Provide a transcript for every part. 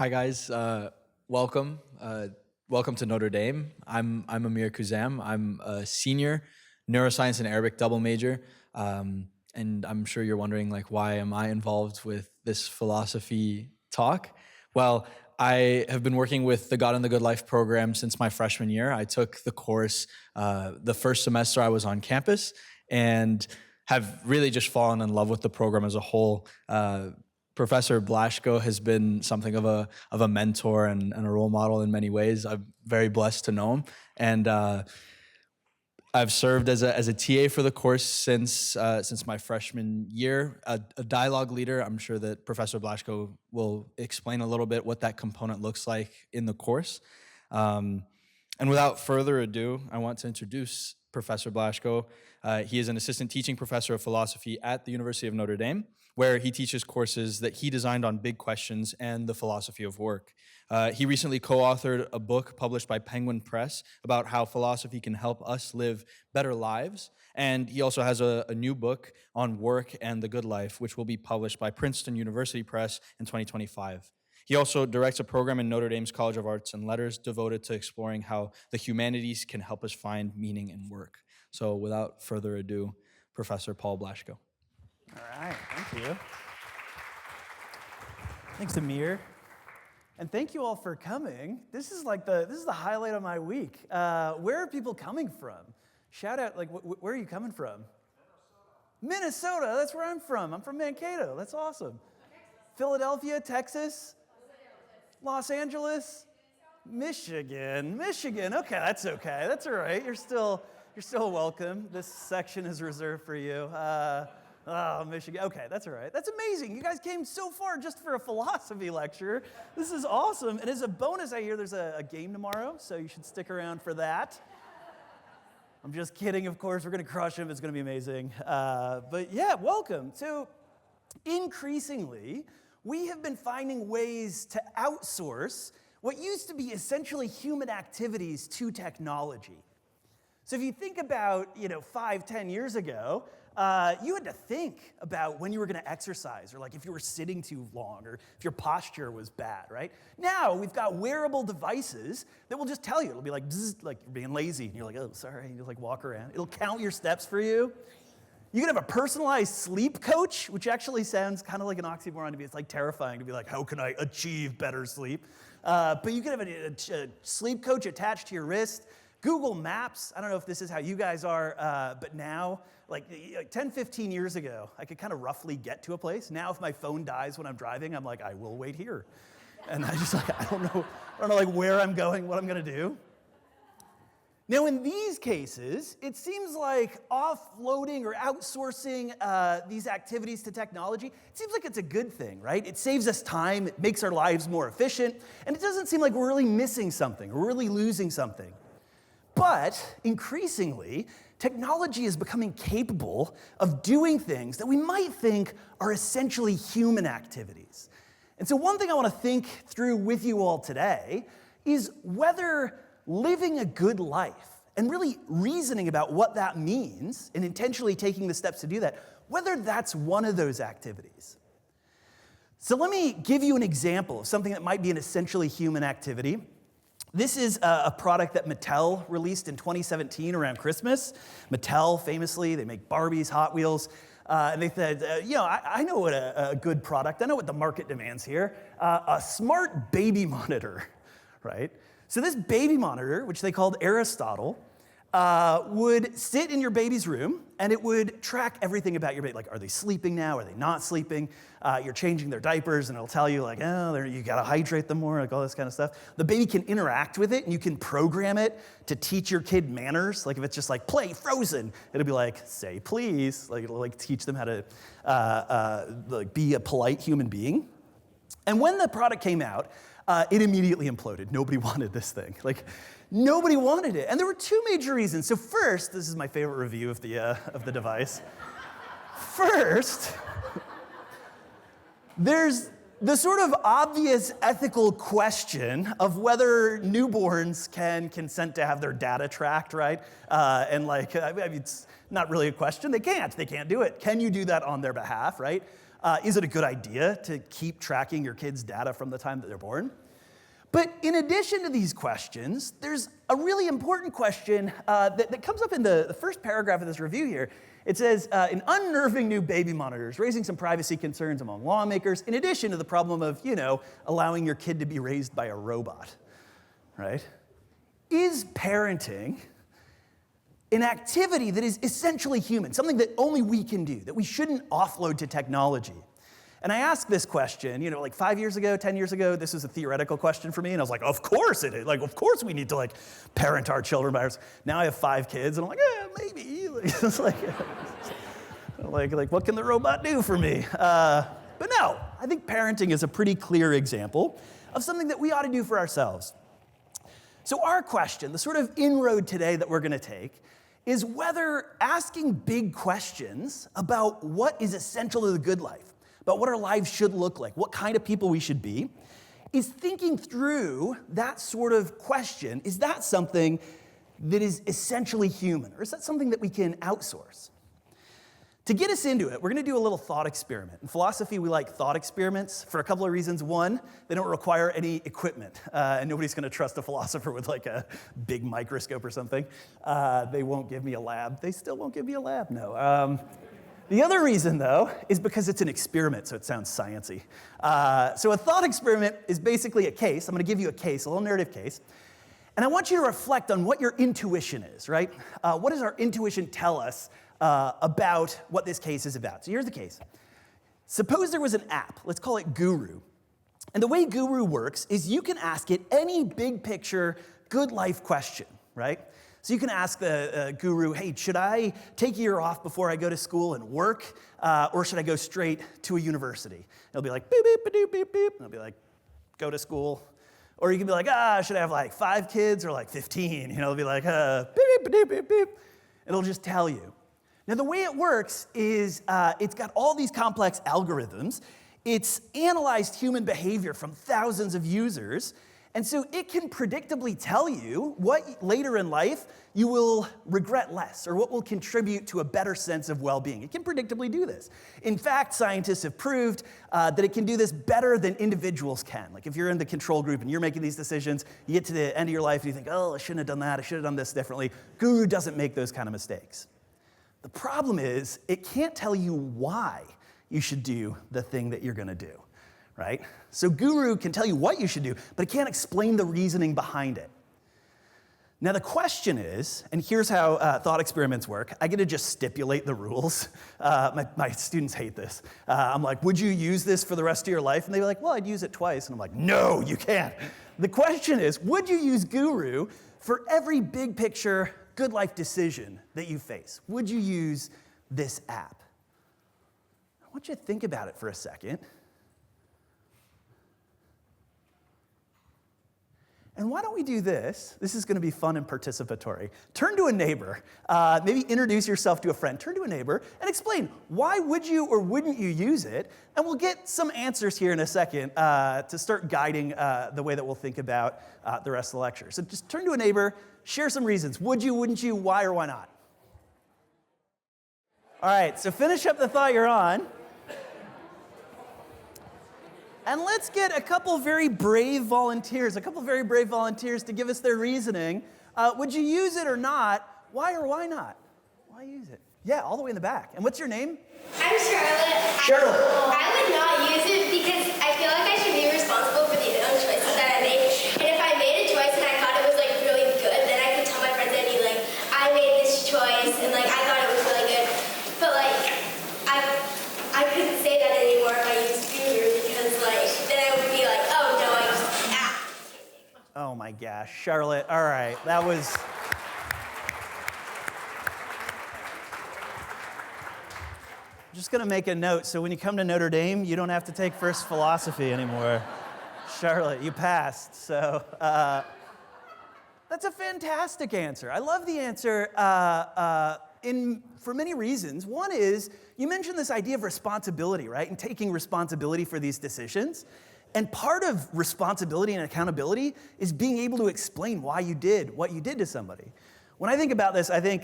Hi guys, welcome. Welcome to Notre Dame. I'm Amir Kuzam. I'm a senior neuroscience and Arabic double major, and I'm sure you're wondering why am I involved with this philosophy talk? Well, I have been working with the God and the Good Life program since my freshman year. I took the course the first semester I was on campus, and have really just fallen in love with the program as a whole. Professor Blaschko has been something of a mentor and a role model in many ways. I'm very blessed to know him, and I've served as a TA for the course since my freshman year, a dialogue leader. I'm sure that Professor Blaschko will explain a little bit what that component looks like in the course. And without further ado, I want to introduce Professor Blaschko. He is an assistant teaching professor of philosophy at the University of Notre Dame, where he teaches courses that he designed on big questions and the philosophy of work. He recently co-authored a book published by Penguin Press about how philosophy can help us live better lives. And he also has a new book on work and the good life, which will be published by Princeton University Press in 2025. He also directs a program in Notre Dame's College of Arts and Letters devoted to exploring how the humanities can help us find meaning in work. So without further ado, Professor Paul Blaschko. All right, thank you. Thanks, Amir. And thank you all for coming. This is the highlight of my week. Where are people coming from? Shout out, where are you coming from? Minnesota, that's where I'm from. I'm from Mankato, that's awesome. Philadelphia, Texas, Los Angeles, Michigan. Okay, that's all right. You're still welcome. This section is reserved for you. Michigan. Okay, that's all right. That's amazing. You guys came so far just for a philosophy lecture. This is awesome. And as a bonus, I hear there's a game tomorrow, so you should stick around for that. I'm just kidding, of course. We're going to crush them. It's going to be amazing. But yeah, welcome. So increasingly, we have been finding ways to outsource what used to be essentially human activities to technology. So if you think about, 5-10 years ago, you had to think about when you were going to exercise, or if you were sitting too long, or if your posture was bad, right? Now we've got wearable devices that will just tell you. It'll be like, bzz, like you're being lazy, and you're like, oh, sorry, and you walk around. It'll count your steps for you. You can have a personalized sleep coach, which actually sounds kind of like an oxymoron to me. It's terrifying to be like, how can I achieve better sleep? But you can have a sleep coach attached to your wrist. Google Maps, I don't know if this is how you guys are, but now, 10, 15 years ago, I could kind of roughly get to a place. Now, if my phone dies when I'm driving, I'm like, I will wait here. And I just I don't know where I'm going, what I'm gonna do. Now, in these cases, it seems like offloading or outsourcing these activities to technology, it seems like it's a good thing, right? It saves us time, it makes our lives more efficient, and it doesn't seem like we're really missing something, we're really losing something. But increasingly, technology is becoming capable of doing things that we might think are essentially human activities. And so one thing I want to think through with you all today is whether living a good life and really reasoning about what that means and intentionally taking the steps to do that, whether that's one of those activities. So let me give you an example of something that might be an essentially human activity. This is a product that Mattel released in 2017 around Christmas. Mattel, famously, they make Barbies, Hot Wheels. And they said, I know what a good product, I know what the market demands here. A smart baby monitor, right? So this baby monitor, which they called Aristotle, would sit in your baby's room, and it would track everything about your baby. Are they sleeping now? Are they not sleeping? You're changing their diapers, and it'll tell you, you gotta hydrate them more, all this kind of stuff. The baby can interact with it, and you can program it to teach your kid manners. If it's just play Frozen, it'll be say please. It'll teach them how to be a polite human being. And when the product came out, it immediately imploded. Nobody wanted this thing. Nobody wanted it. And there were two major reasons. So first, this is my favorite review of the device. First, there's The sort of obvious ethical question of whether newborns can consent to have their data tracked, right? I mean, it's not really a question. They can't do it. Can you do that on their behalf, right? Is it a good idea to keep tracking your kids' data from the time that they're born? But in addition to these questions, there's a really important question that comes up in the first paragraph of this review here. It says, an unnerving new baby monitor is raising some privacy concerns among lawmakers, in addition to the problem of, allowing your kid to be raised by a robot, right? Is parenting an activity that is essentially human, something that only we can do, that we shouldn't offload to technology? And I asked this question, like 5 years ago, 10 years ago, this was a theoretical question for me, and I was like, of course it is. Like, of course we need to, parent our children by ourselves. Now I have 5 kids, and I'm like, maybe. It's like, what can the robot do for me? But no, I think parenting is a pretty clear example of something that we ought to do for ourselves. So our question, the sort of inroad today that we're going to take, is whether asking big questions about what is essential to the good life, about what our lives should look like, what kind of people we should be, is thinking through that sort of question, is that something that is essentially human, or is that something that we can outsource? To get us into it, we're going to do a little thought experiment. In philosophy, we like thought experiments for a couple of reasons. One, they don't require any equipment, and nobody's going to trust a philosopher with a big microscope or something. They won't give me a lab. They still won't give me a lab, no. The other reason, though, is because it's an experiment, so it sounds sciencey. So a thought experiment is basically a case. I'm going to give you a case, a little narrative case. And I want you to reflect on what your intuition is, right? What does our intuition tell us about what this case is about? So here's the case. Suppose there was an app. Let's call it Guru. And the way Guru works is you can ask it any big picture, good life question, right? So you can ask the Guru, hey, should I take a year off before I go to school and work, or should I go straight to a university? It'll be like, beep, beep, beep, beep, beep. And it'll be like, go to school. Or you can be like, should I have 5 kids or 15? It'll be like, beep, beep, beep, beep, beep. It'll just tell you. Now, the way it works is it's got all these complex algorithms. It's analyzed human behavior from thousands of users. And so it can predictably tell you what later in life you will regret less, or what will contribute to a better sense of well-being. It can predictably do this. In fact, scientists have proved that it can do this better than individuals can. Like if you're in the control group and you're making these decisions, you get to the end of your life and you think, I shouldn't have done that, I should have done this differently. Guru doesn't make those kind of mistakes. The problem is, it can't tell you why you should do the thing that you're going to do, right? So Guru can tell you what you should do, but it can't explain the reasoning behind it. Now the question is, and here's how thought experiments work. I get to just stipulate the rules. My students hate this. I'm like, would you use this for the rest of your life? And they're like, well, I'd use it twice. And I'm like, no, you can't. The question is, would you use Guru for every big picture, good life decision that you face? Would you use this app? I want you to think about it for a second. And why don't we do this? This is going to be fun and participatory. Turn to a neighbor. Maybe introduce yourself to a friend. Turn to a neighbor and explain why would you or wouldn't you use it? And we'll get some answers here in a second to start guiding the way that we'll think about the rest of the lecture. So just turn to a neighbor, share some reasons. Would you, wouldn't you, why or why not? All right, so finish up the thought you're on. And let's get a couple very brave volunteers to give us their reasoning. Would you use it or not? Why or why not? Why use it? Yeah, all the way in the back. And what's your name? I'm Charlotte. Charlotte. I would not use it because I feel like I should be responsible for the own choices that I make. And if I made a choice and I thought it was really good, then I could tell my friends I'd be like, I made this choice and I thought it was really good. But I couldn't say that anymore if I used Guru because then I would be like, oh no, I used the app. Oh my gosh, Charlotte. All right, that was. I'm just going to make a note so when you come to Notre Dame, you don't have to take first philosophy anymore. Charlotte, you passed. So that's a fantastic answer. I love the answer. for many reasons. One is, you mentioned this idea of responsibility, right? And taking responsibility for these decisions. And part of responsibility and accountability is being able to explain why you did what you did to somebody. When I think about this, I think,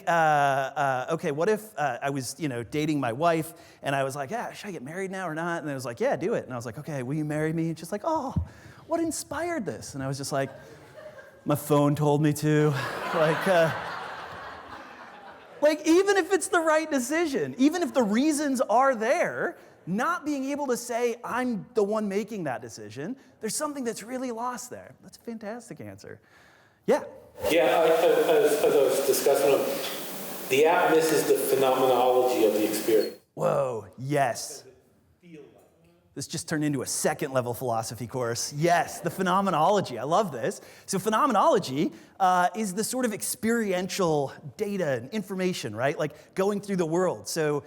okay, what if I was, dating my wife, and I was like, yeah, should I get married now or not? And I was like, yeah, do it. And I was like, okay, will you marry me? And she's like, oh, what inspired this? And I was just like, my phone told me to. Like, even if it's the right decision, even if the reasons are there, not being able to say, I'm the one making that decision, there's something that's really lost there. That's a fantastic answer. Yeah? Yeah, as I was discussing, the app misses the phenomenology of the experience. Whoa, yes. This just turned into a second level philosophy course. Yes, the phenomenology. I love this. So phenomenology is the sort of experiential data and information, right? Like going through the world. So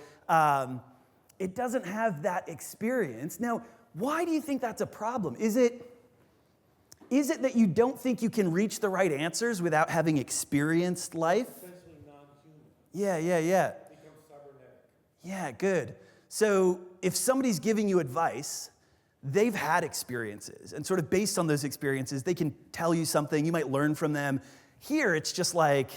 it doesn't have that experience. Now, why do you think that's a problem? Is it that you don't think you can reach the right answers without having experienced life? Essentially non-human. Yeah. Becomes cybernetic. Yeah, good. So if somebody's giving you advice, they've had experiences. And sort of based on those experiences, they can tell you something. You might learn from them. Here, it's just like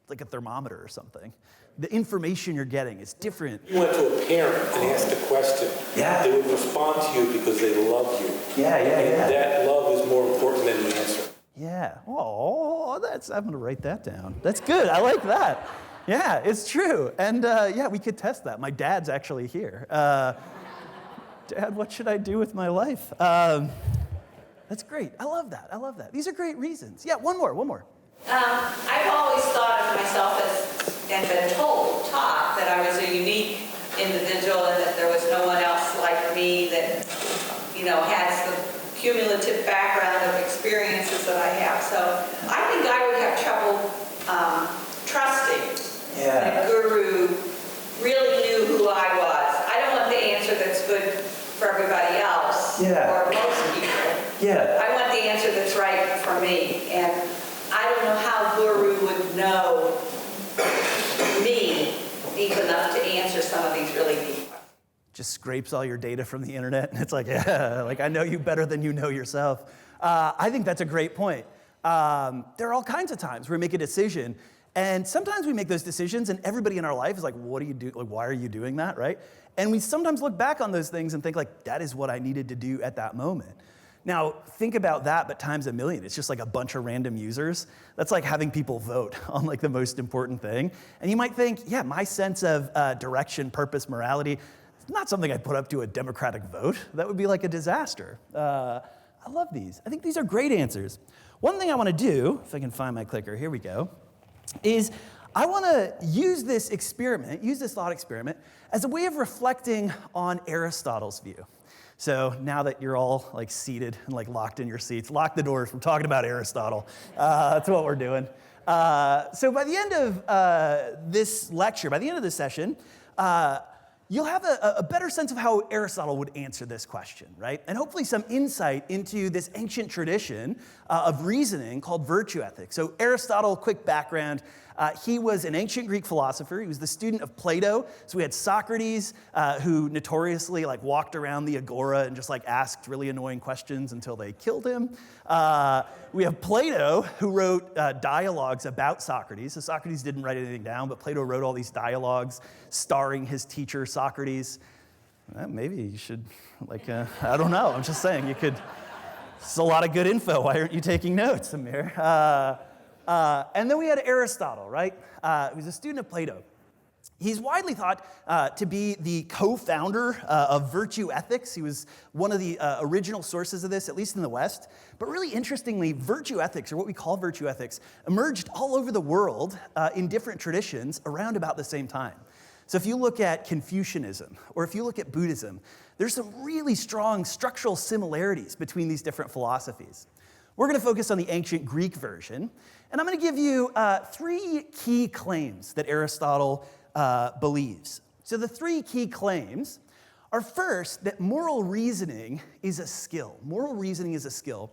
a thermometer or something. The information you're getting is different. You went to a parent and asked a question. Yeah. They would respond to you because they love you. Yeah. And that love is more important than the answer. Yeah. Oh, I'm going to write that down. That's good. I like that. Yeah, it's true. And we could test that. My dad's actually here. Dad, what should I do with my life? That's great. I love that. These are great reasons. Yeah, one more. I've always thought of myself and been taught that I was a unique individual and that there was no one else like me that, has the cumulative background of experiences that I have. So I think I would have trouble trusting that a guru really knew who I was. I don't want the answer that's good for everybody else or most people. Yeah. I want the answer that's right for me. And I don't know how guru would know me deep enough to answer some of these really deep questions. Just scrapes all your data from the internet, and it's like, I know you better than you know yourself. I think that's a great point. There are all kinds of times where we make a decision, and sometimes we make those decisions, and everybody in our life is like, what do you do? Like, why are you doing that, right? And we sometimes look back on those things and think, like, that is what I needed to do at that moment. Now, think about that, but times a million. It's just like a bunch of random users. That's like having people vote on like the most important thing. And you might think, yeah, my sense of direction, purpose, morality, it's not something I put up to a democratic vote. That would be like a disaster. I love these. I think these are great answers. One thing I want to do, if I can find my clicker, here we go, is I want to use this thought experiment, as a way of reflecting on Aristotle's view. So now that you're all like seated and like locked in your seats, lock the doors. We're talking about Aristotle. That's what we're doing. So by the end of this lecture, by the end of this session, you'll have a better sense of how Aristotle would answer this question, right? And hopefully some insight into this ancient tradition of reasoning called virtue ethics. So Aristotle, quick background, he was an ancient Greek philosopher. He was the student of Plato. So we had Socrates, who notoriously like walked around the agora and just like asked really annoying questions until they killed him. We have Plato, who wrote dialogues about Socrates. So Socrates didn't write anything down, but Plato wrote all these dialogues starring his teacher, Socrates. Maybe you should, I don't know. I'm just saying, you could, it's a lot of good info. Why aren't you taking notes, Amir? And then we had Aristotle, right? He was a student of Plato. He's widely thought to be the co-founder of virtue ethics. He was one of the original sources of this, at least in the West. But really interestingly, virtue ethics, or what we call virtue ethics, emerged all over the world in different traditions around about the same time. So if you look at Confucianism, or if you look at Buddhism, there's some really strong structural similarities between these different philosophies. We're going to focus on the ancient Greek version, and I'm going to give you 3 key claims that Aristotle believes. So the 3 key claims are, first, that moral reasoning is a skill. Moral reasoning is a skill,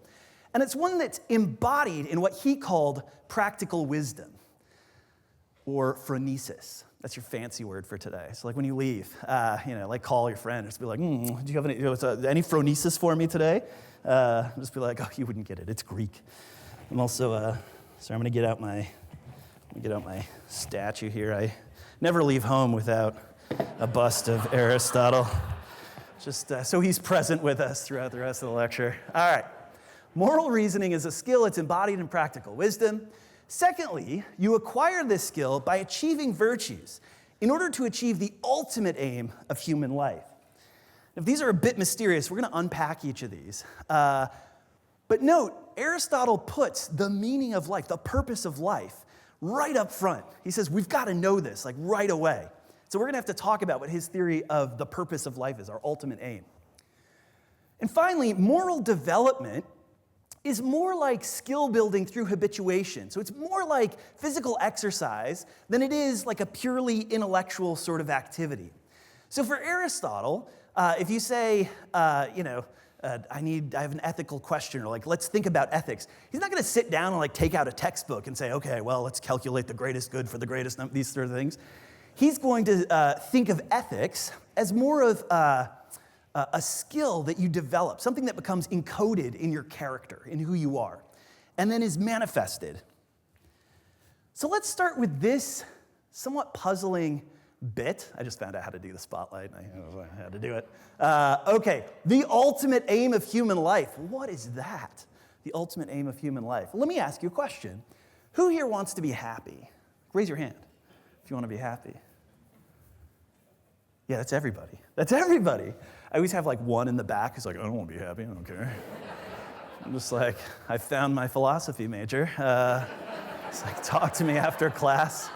and it's one that's embodied in what he called practical wisdom, or phronesis. That's your fancy word for today. So like when you leave, like call your friend, just be like, do you have any phronesis for me today? Just be like, oh, you wouldn't get it. It's Greek. I'm also, sorry, I'm gonna get out my statue here. I never leave home without a bust of Aristotle, just so he's present with us throughout the rest of the lecture. All right, moral reasoning is a skill. It's embodied in practical wisdom. Secondly, you acquire this skill by achieving virtues in order to achieve the ultimate aim of human life. If these are a bit mysterious, we're going to unpack each of these. But note, Aristotle puts the meaning of life, the purpose of life, right up front. He says, we've got to know this, like right away. So we're going to have to talk about what his theory of the purpose of life is, our ultimate aim. And finally, moral development is more like skill building through habituation. So it's more like physical exercise than it is like a purely intellectual sort of activity. So for Aristotle, if you say, I have an ethical question, or like, let's think about ethics, he's not going to sit down and like take out a textbook and say, okay, well, let's calculate the greatest good for the greatest number, these sort of things. He's going to think of ethics as more of a skill that you develop, something that becomes encoded in your character, in who you are, and then is manifested. So let's start with this somewhat puzzling bit. I just found out how to do the spotlight. I had to do it. Okay, the ultimate aim of human life. What is that? The ultimate aim of human life. Well, let me ask you a question. Who here wants to be happy? Raise your hand if you want to be happy. Yeah, that's everybody. That's everybody. I always have like one in the back who's like, I don't want to be happy, I don't care. I'm just like, I found my philosophy major. It's like, talk to me after class.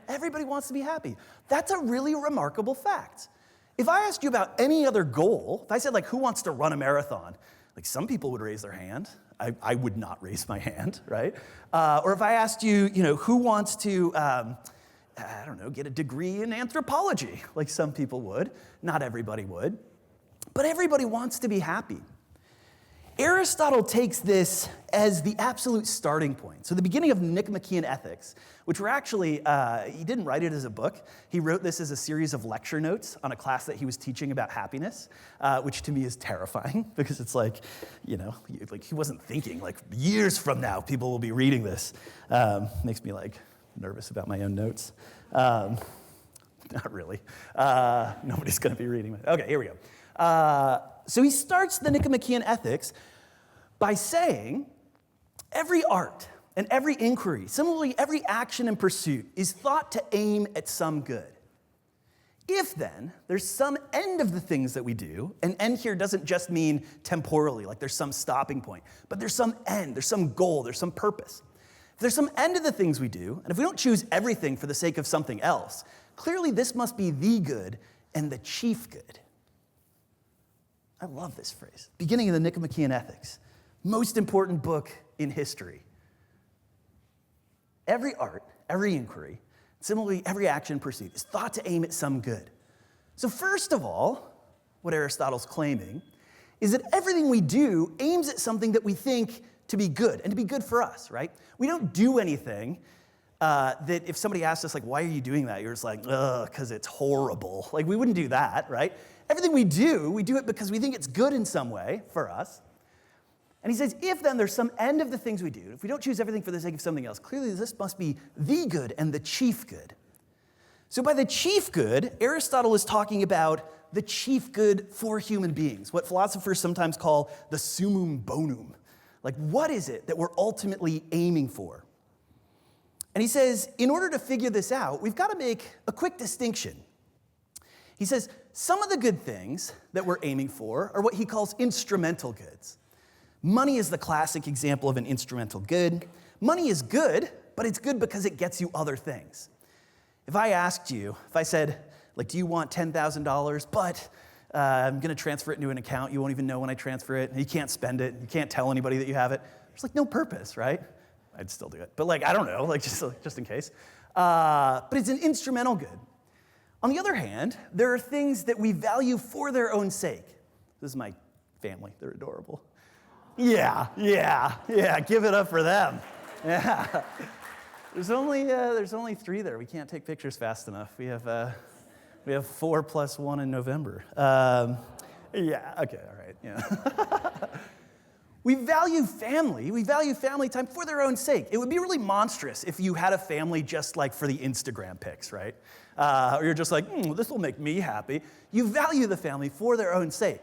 Everybody wants to be happy. That's a really remarkable fact. If I asked you about any other goal, if I said like, who wants to run a marathon? Like some people would raise their hand. I would not raise my hand, right? Or if I asked you, who wants to, get a degree in anthropology, like some people would. Not everybody would. But everybody wants to be happy. Aristotle takes this as the absolute starting point. So the beginning of Nicomachean Ethics, which were actually, he didn't write it as a book. He wrote this as a series of lecture notes on a class that he was teaching about happiness, which to me is terrifying because it's like, like he wasn't thinking like years from now people will be reading this. Makes me like nervous about my own notes. Not really. Nobody's going to be reading it. Okay, here we go. So he starts the Nicomachean Ethics by saying, every art and every inquiry, similarly every action and pursuit, is thought to aim at some good. If then there's some end of the things that we do, and end here doesn't just mean temporally, like there's some stopping point, but there's some end, there's some goal, there's some purpose. If there's some end to the things we do, and if we don't choose everything for the sake of something else, clearly this must be the good and the chief good. I love this phrase. Beginning of the Nicomachean Ethics. Most important book in history. Every art, every inquiry, similarly every action pursuit is thought to aim at some good. So first of all, what Aristotle's claiming is that everything we do aims at something that we think to be good and to be good for us, right? We don't do anything that if somebody asks us, like, why are you doing that? You're just like, because it's horrible. Like, we wouldn't do that, right? Everything we do it because we think it's good in some way for us. And he says, if then there's some end of the things we do, if we don't choose everything for the sake of something else, clearly this must be the good and the chief good. So by the chief good, Aristotle is talking about the chief good for human beings, what philosophers sometimes call the summum bonum. Like, what is it that we're ultimately aiming for? And he says, in order to figure this out, we've got to make a quick distinction. He says, some of the good things that we're aiming for are what he calls instrumental goods. Money is the classic example of an instrumental good. Money is good, but it's good because it gets you other things. If I asked you, if I said, like, do you want $10,000, but I'm going to transfer it into an account, you won't even know when I transfer it, and you can't spend it, you can't tell anybody that you have it, there's like no purpose, right? I'd still do it, but like, I don't know, like just in case. But it's an instrumental good. On the other hand, there are things that we value for their own sake. This is my family, they're adorable. Yeah, give it up for them. Yeah. There's only 3 there. We can't take pictures fast enough. We have 4 plus 1 in November. Yeah, okay, all right, yeah. We value family. We value family time for their own sake. It would be really monstrous if you had a family just like for the Instagram pics, right? Or you're just like, this will make me happy. You value the family for their own sake.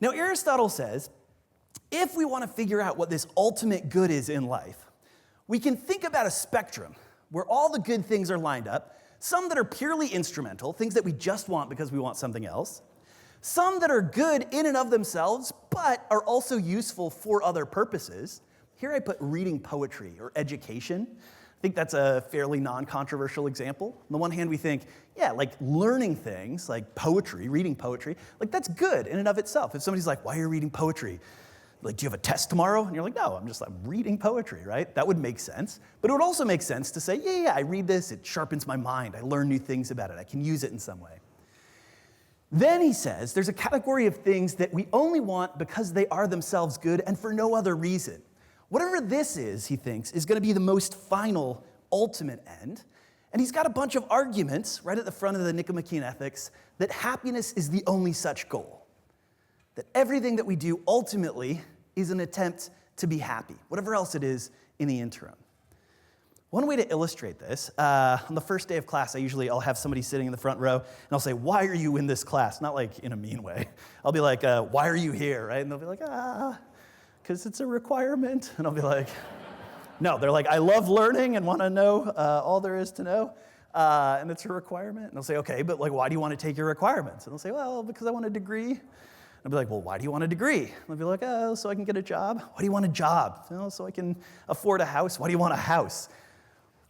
Now, Aristotle says, if we want to figure out what this ultimate good is in life, we can think about a spectrum where all the good things are lined up, some that are purely instrumental, things that we just want because we want something else, some that are good in and of themselves, but are also useful for other purposes. Here I put reading poetry or education. I think that's a fairly non-controversial example. On the one hand, we think, yeah, like learning things, like poetry, reading poetry, like that's good in and of itself. If somebody's like, why are you reading poetry? Like, do you have a test tomorrow? And you're like, no, I'm reading poetry, right? That would make sense. But it would also make sense to say, yeah, I read this, it sharpens my mind, I learn new things about it, I can use it in some way. Then he says there's a category of things that we only want because they are themselves good and for no other reason. Whatever this is, he thinks, is going to be the most final, ultimate end. And he's got a bunch of arguments right at the front of the Nicomachean Ethics that happiness is the only such goal. That everything that we do ultimately is an attempt to be happy, whatever else it is in the interim. One way to illustrate this, on the first day of class, I'll have somebody sitting in the front row, and I'll say, why are you in this class? Not like in a mean way. I'll be like, why are you here, right? And they'll be like, because it's a requirement. And I'll be like, no, they're like, I love learning and want to know all there is to know, and it's a requirement. And I'll say, okay, but like, why do you want to take your requirements? And they'll say, well, because I want a degree. And I'll be like, well, why do you want a degree? And they'll be like, oh, so I can get a job. Why do you want a job? Oh, so I can afford a house. Why do you want a house?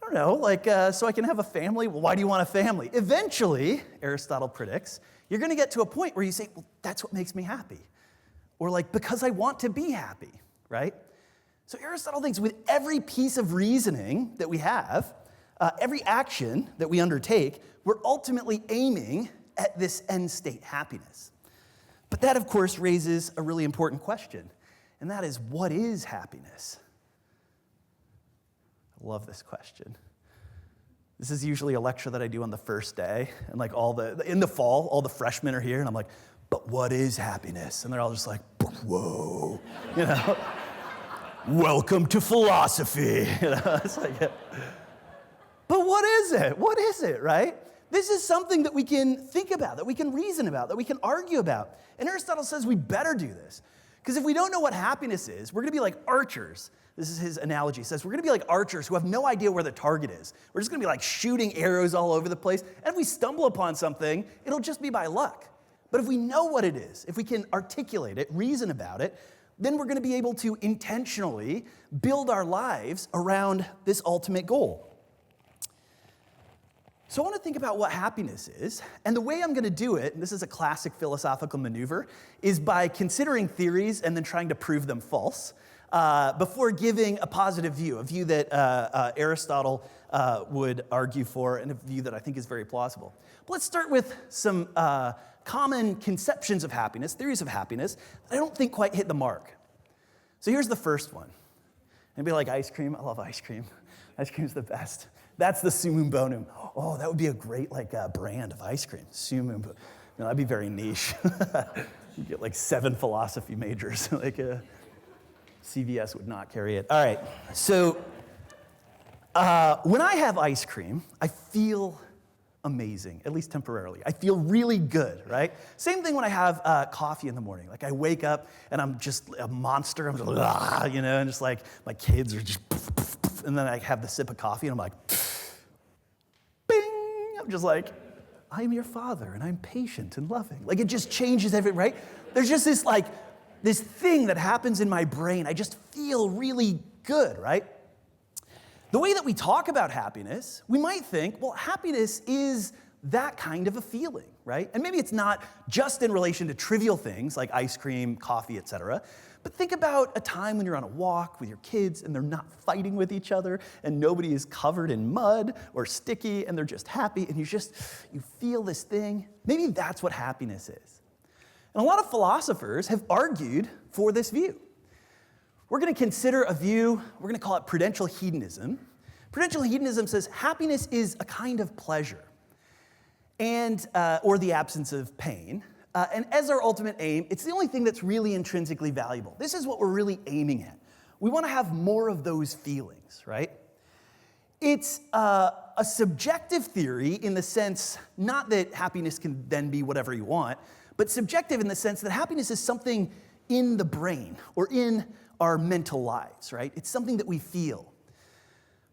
I don't know, like, so I can have a family. Well, why do you want a family? Eventually, Aristotle predicts, you're going to get to a point where you say, well, that's what makes me happy. Or like, because I want to be happy, right? So Aristotle thinks with every piece of reasoning that we have, every action that we undertake, we're ultimately aiming at this end state, happiness. But that, of course, raises a really important question, and that is, what is happiness? I love this question. This is usually a lecture that I do on the first day, and like in the fall, all the freshmen are here, and I'm like, but what is happiness? And they're all just like, whoa, you know? Welcome to philosophy. You know, it's like, but what is it? What is it, right? This is something that we can think about, that we can reason about, that we can argue about. And Aristotle says we better do this. Because if we don't know what happiness is, we're going to be like archers. This is his analogy. He says we're going to be like archers who have no idea where the target is. We're just going to be like shooting arrows all over the place. And if we stumble upon something, it'll just be by luck. But if we know what it is, if we can articulate it, reason about it, then we're going to be able to intentionally build our lives around this ultimate goal. So I want to think about what happiness is, and the way I'm going to do it, and this is a classic philosophical maneuver, is by considering theories and then trying to prove them false before giving a positive view, a view that Aristotle would argue for, and a view that I think is very plausible. But let's start with some common conceptions of happiness, theories of happiness, that I don't think quite hit the mark. So here's the first one. Anybody like ice cream? I love ice cream. Ice cream's the best. That's the summum bonum. Oh, that would be a great brand of ice cream. Summum. That'd be very niche. You get like 7 philosophy majors. CVS would not carry it. All right. So when I have ice cream, I feel amazing, at least temporarily. I feel really good, right? Same thing when I have coffee in the morning. Like I wake up and I'm just a monster. I'm just and just like my kids are just, and then I have the sip of coffee and I'm like, bing! I'm just like, I'm your father and I'm patient and loving. Like it just changes right? There's just this thing that happens in my brain. I just feel really good, right? The way that we talk about happiness, we might think, well, happiness is that kind of a feeling, right? And maybe it's not just in relation to trivial things like ice cream, coffee, etc. But think about a time when you're on a walk with your kids and they're not fighting with each other and nobody is covered in mud or sticky and they're just happy and you feel this thing. Maybe that's what happiness is. And a lot of philosophers have argued for this view. We're going to consider a view, we're going to call it prudential hedonism, Prudential hedonism says happiness is a kind of pleasure, and or the absence of pain. And as our ultimate aim, it's the only thing that's really intrinsically valuable. This is what we're really aiming at. We want to have more of those feelings, right? It's a subjective theory in the sense, not that happiness can then be whatever you want, but subjective in the sense that happiness is something in the brain or in our mental lives, right? It's something that we feel.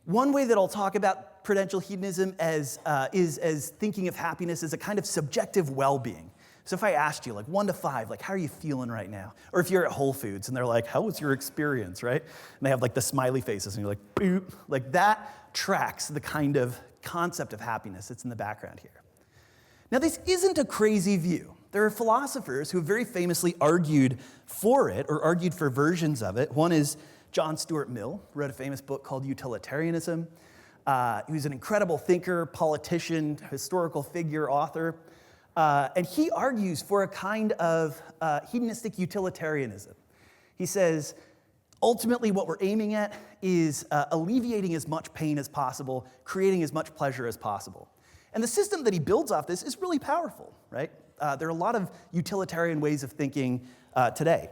One way that I'll talk about prudential hedonism is as thinking of happiness as a kind of subjective well-being. So if I asked you, like 1 to 5, like how are you feeling right now? Or if you're at Whole Foods and they're like, how was your experience, right? And they have like the smiley faces and you're like, boop. Like that tracks the kind of concept of happiness that's in the background here. Now this isn't a crazy view. There are philosophers who have very famously argued for it or argued for versions of it. One is John Stuart Mill, who wrote a famous book called Utilitarianism. He was an incredible thinker, politician, historical figure, author. And he argues for a kind of hedonistic utilitarianism. He says, ultimately what we're aiming at is alleviating as much pain as possible, creating as much pleasure as possible. And the system that he builds off this is really powerful, right? There are a lot of utilitarian ways of thinking today.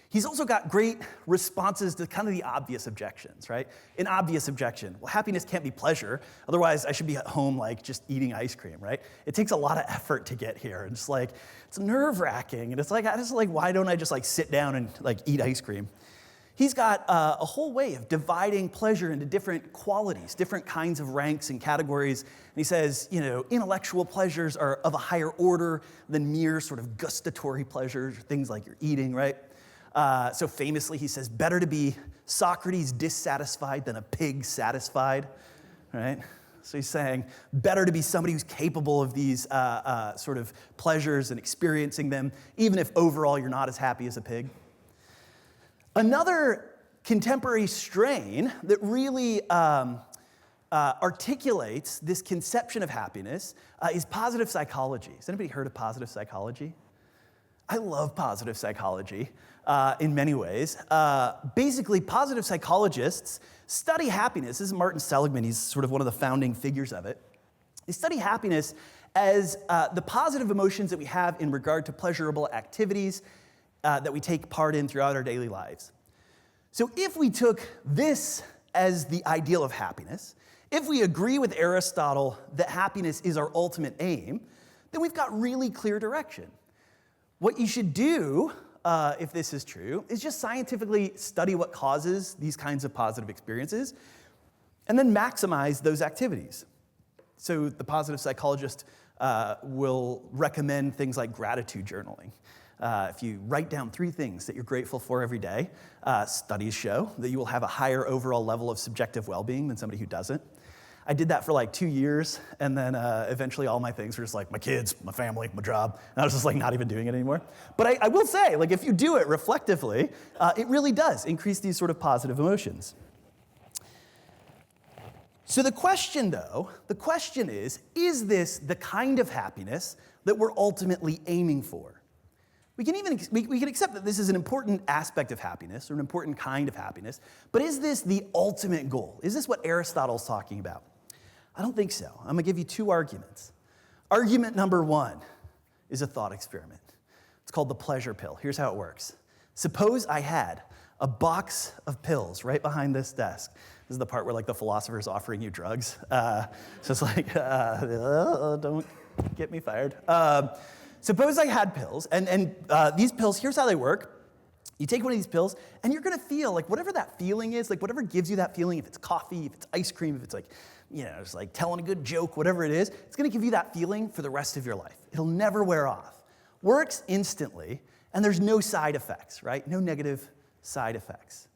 He's also got great responses to kind of the obvious objections, right? An obvious objection, well, happiness can't be pleasure, otherwise I should be at home like just eating ice cream, right? It takes a lot of effort to get here, and it's like, it's nerve-wracking, and it's like, why don't I just like sit down and like eat ice cream? He's got a whole way of dividing pleasure into different qualities, different kinds of ranks and categories. And he says, intellectual pleasures are of a higher order than mere sort of gustatory pleasures, things like you're eating, right? So famously, he says, better to be Socrates dissatisfied than a pig satisfied, right? So he's saying, better to be somebody who's capable of these sort of pleasures and experiencing them, even if overall you're not as happy as a pig. Another contemporary strain that really articulates this conception of happiness is positive psychology. Has anybody heard of positive psychology? I love positive psychology in many ways. Basically, positive psychologists study happiness. This is Martin Seligman. He's sort of one of the founding figures of it. They study happiness as the positive emotions that we have in regard to pleasurable activities that we take part in throughout our daily lives. So if we took this as the ideal of happiness, if we agree with Aristotle that happiness is our ultimate aim, then we've got really clear direction. What you should do, if this is true, is just scientifically study what causes these kinds of positive experiences, and then maximize those activities. So the positive psychologist will recommend things like gratitude journaling. If you write down 3 things that you're grateful for every day, studies show that you will have a higher overall level of subjective well-being than somebody who doesn't. I did that for like 2 years, and then eventually all my things were just like my kids, my family, my job, and I was just like not even doing it anymore. But I will say, like if you do it reflectively, it really does increase these sort of positive emotions. So the question is this the kind of happiness that we're ultimately aiming for? We can accept that this is an important aspect of happiness or an important kind of happiness, but is this the ultimate goal? Is this what Aristotle's talking about? I don't think so. I'm gonna give you 2 arguments. Argument number 1 is a thought experiment. It's called the pleasure pill. Here's how it works. Suppose I had a box of pills right behind this desk. This is the part where like the philosopher's offering you drugs. So it's like, don't get me fired. Suppose I had pills, and these pills, here's how they work. You take one of these pills, and you're gonna feel like whatever that feeling is, like whatever gives you that feeling, if it's coffee, if it's ice cream, if it's like, just like telling a good joke, whatever it is, it's gonna give you that feeling for the rest of your life. It'll never wear off. Works instantly, and there's no side effects, right? No negative side effects.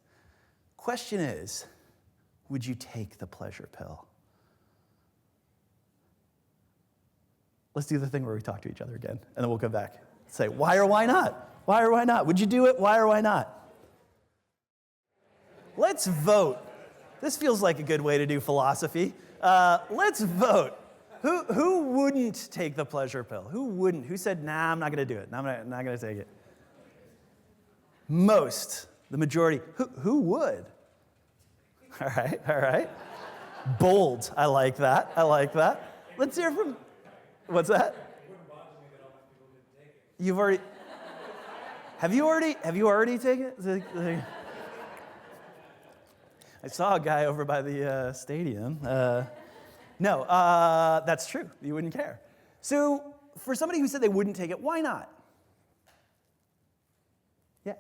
Question is, would you take the pleasure pill? Let's do the thing where we talk to each other again, and then we'll come back. Say, why or why not? Why or why not? Would you do it? Why or why not? Let's vote. This feels like a good way to do philosophy. Let's vote. Who wouldn't take the pleasure pill? Who wouldn't? Who said, nah, I'm not going to do it. I'm not going to take it. Most, the majority. Who would? All right. Bold. I like that. I like that. Let's hear from, what's that? You've already, have you already taken it? I saw a guy over by the stadium. No, that's true. You wouldn't care. So for somebody who said they wouldn't take it, why not? Yeah.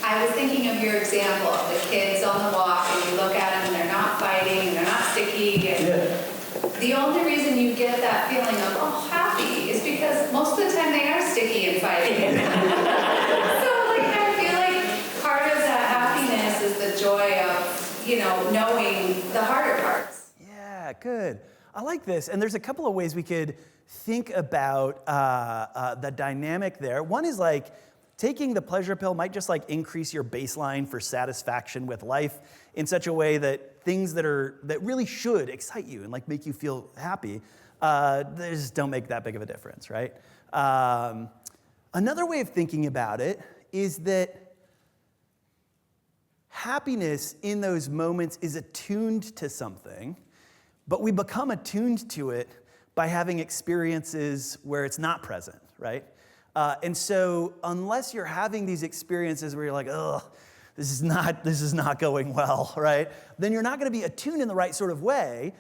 I was thinking of your example of the kids on the walk, and you look at them and they're not fighting, and they're not sticky. And the only reason you get that feeling of, oh, happy, is because most of the time they are sticky and fighting. So like, I feel like part of that happiness is the joy of, knowing the harder parts. Yeah, good. I like this. And there's a couple of ways we could think about the dynamic there. One is like, taking the pleasure pill might just like increase your baseline for satisfaction with life in such a way that things that really should excite you and like make you feel happy, they just don't make that big of a difference, right? Another way of thinking about it is that happiness in those moments is attuned to something, but we become attuned to it by having experiences where it's not present, right? And so unless you're having these experiences where you're like, ugh, this is not going well, right? Then you're not going to be attuned in the right sort of way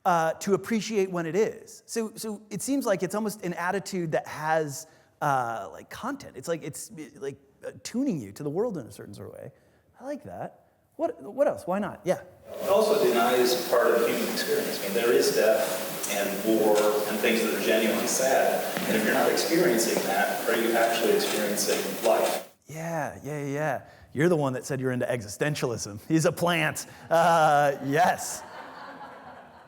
to appreciate when it is. So it seems like it's almost an attitude that has like content. It's like tuning you to the world in a certain sort of way. I like that. What else? Why not? Yeah. It also denies part of human experience. I mean, there is death and war and things that are genuinely sad. And if you're not experiencing that, are you actually experiencing life? Yeah. You're the one that said you're into existentialism. He's a plant. Yes.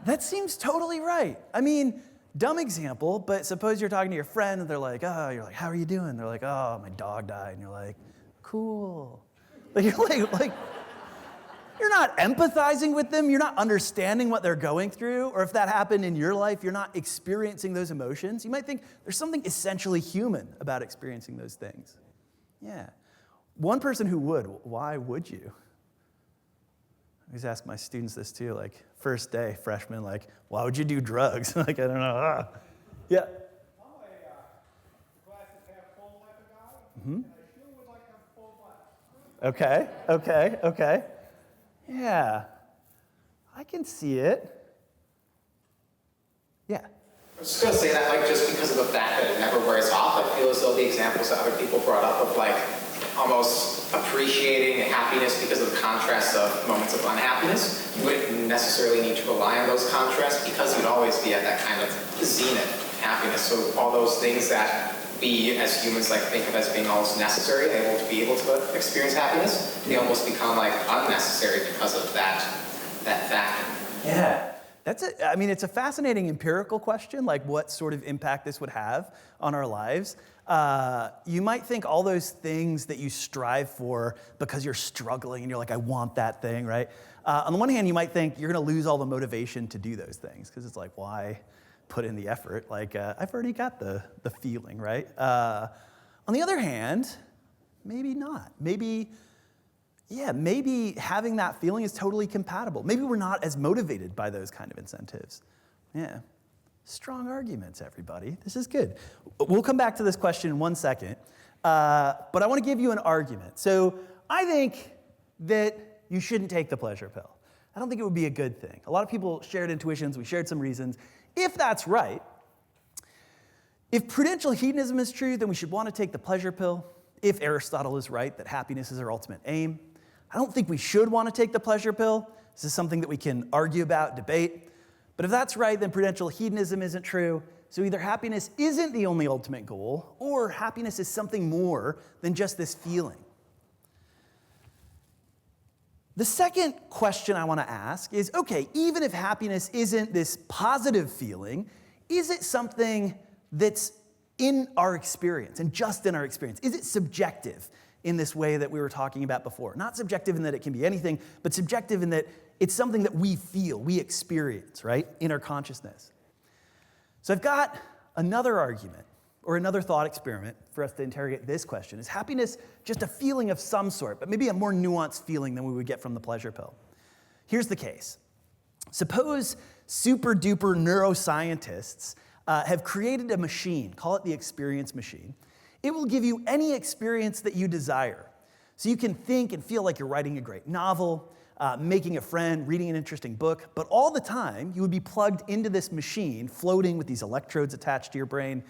That seems totally right. I mean, dumb example, but suppose you're talking to your friend and they're like, oh, you're like, how are you doing? They're like, oh, my dog died. And you're like, cool. Like, you're like, you're not empathizing with them. You're not understanding what they're going through. Or if that happened in your life, you're not experiencing those emotions. You might think there's something essentially human about experiencing those things. Yeah. One person who would, why would you? I always ask my students this too, like first day, freshman, like, why would you do drugs? Like, I don't know. Yeah. I'm a classic half full type of guy, and I sure would like to have full glass. Okay. Yeah, I can see it. Yeah. I was just going to say that, like, just because of the fact that it never wears off, I feel as though the examples that other people brought up of, like, almost appreciating happiness because of the contrast of moments of unhappiness, you wouldn't necessarily need to rely on those contrasts because you'd always be at that kind of zenith happiness. So all those things that we as humans like think of as being almost necessary, able to experience happiness, they almost become like unnecessary because of that factor. Yeah. It's a fascinating empirical question, like what sort of impact this would have on our lives. You might think all those things that you strive for because you're struggling and you're like, I want that thing, right? On the one hand, you might think you're going to lose all the motivation to do those things because it's like, why put in the effort? Like, I've already got the feeling, right? On the other hand, maybe not. Maybe having that feeling is totally compatible. Maybe we're not as motivated by those kind of incentives. Yeah. Strong arguments, everybody. This is good. We'll come back to this question in 1 second, but I want to give you an argument. So I think that you shouldn't take the pleasure pill. I don't think it would be a good thing. A lot of people shared intuitions. We shared some reasons. If that's right, if prudential hedonism is true, then we should want to take the pleasure pill. If Aristotle is right, that happiness is our ultimate aim, I don't think we should want to take the pleasure pill. This is something that we can argue about, debate. But if that's right, then prudential hedonism isn't true. So either happiness isn't the only ultimate goal, or happiness is something more than just this feeling. The second question I want to ask is, okay, even if happiness isn't this positive feeling, is it something that's in our experience and just in our experience? Is it subjective in this way that we were talking about before? Not subjective in that it can be anything, but subjective in that it's something that we feel, we experience, right, in our consciousness. So I've got another argument or another thought experiment for us to interrogate this question. Is happiness just a feeling of some sort, but maybe a more nuanced feeling than we would get from the pleasure pill? Here's the case. Suppose super duper neuroscientists have created a machine, call it the experience machine. It will give you any experience that you desire. So you can think and feel like you're writing a great novel, making a friend, reading an interesting book, but all the time you would be plugged into this machine, floating with these electrodes attached to your brain,